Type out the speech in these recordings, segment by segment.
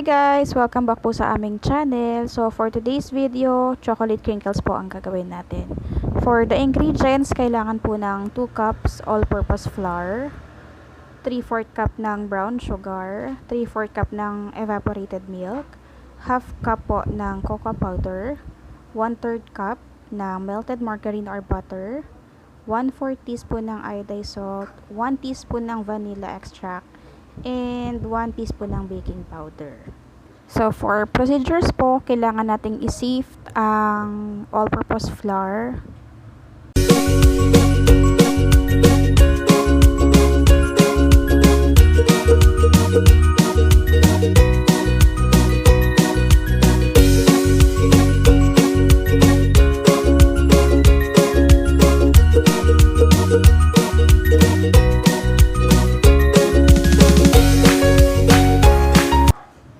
guys! Welcome back po sa aming channel. So for today's video, chocolate crinkles po ang gagawin natin. For the ingredients, kailangan po ng 2 cups all-purpose flour, 3/4 cup ng brown sugar, 3/4 cup ng evaporated milk, half cup po ng cocoa powder, 1/3 cup ng melted margarine or butter, 1/4 teaspoon ng iodized salt, 1 teaspoon ng vanilla extract, and 1 teaspoon ng baking powder. So, for procedures po, kailangan nating i-sift ang all-purpose flour.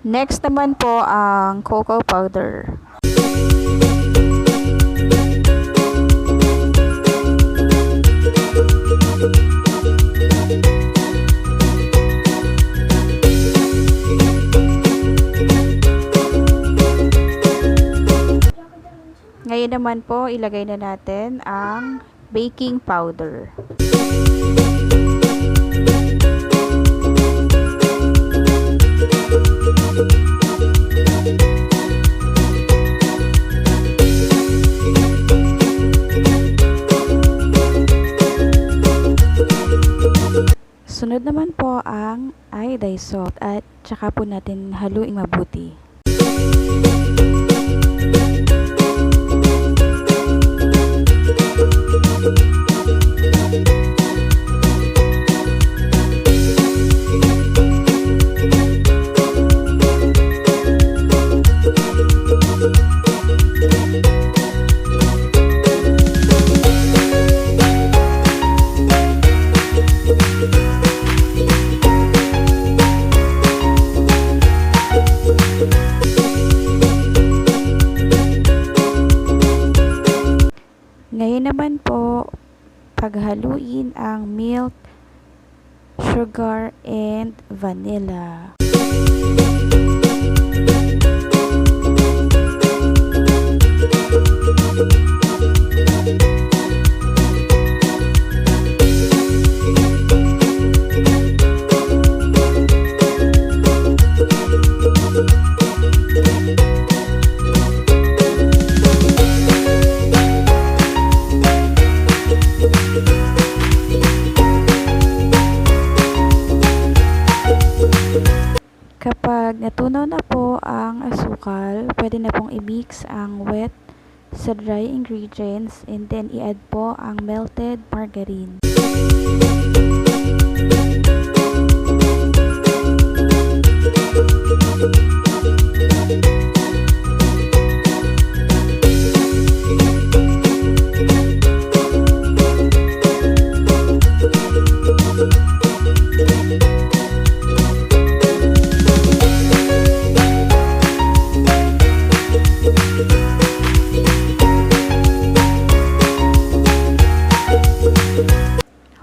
Next naman po ang cocoa powder. Ngayon naman po, ilagay na natin ang baking powder. Sunod naman po ang iodized salt at tsaka po natin haluin mabuti. Ngayon naman po, paghaluin ang milk, sugar, and vanilla. Kapag natunaw na po ang asukal, pwede na pong i-mix ang wet sa dry ingredients and then i-add po ang melted margarine.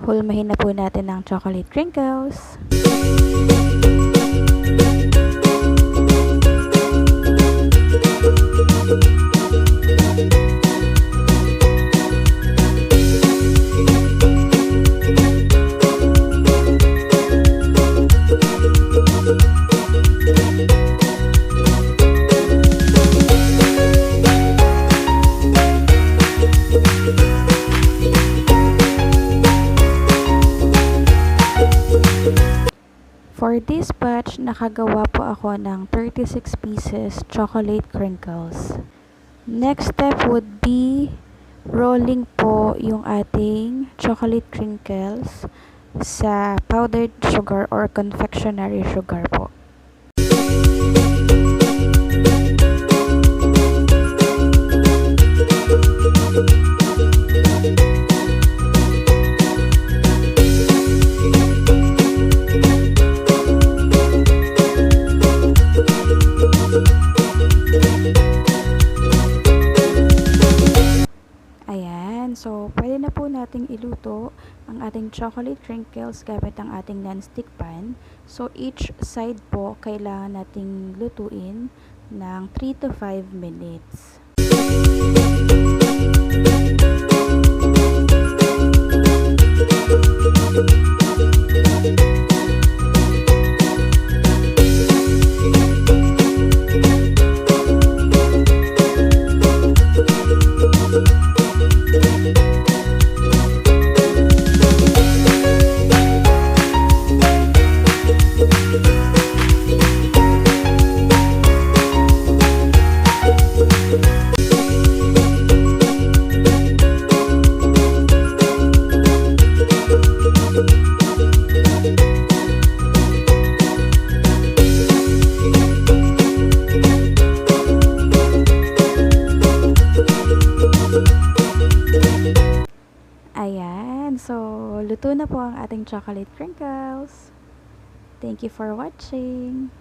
Hulmahin na po natin ang chocolate crinkles. For this batch, nakagawa po ako ng 36 pieces chocolate crinkles. Next step would be rolling po yung ating chocolate crinkles sa powdered sugar or confectionery sugar po. So, pwede na po nating iluto ang ating chocolate crinkles gamit ang ating non-stick pan. So, each side po kailangan nating lutuin ng 3 to 5 minutes. Ayan, so luto na po ang ating chocolate crinkles. Thank you for watching.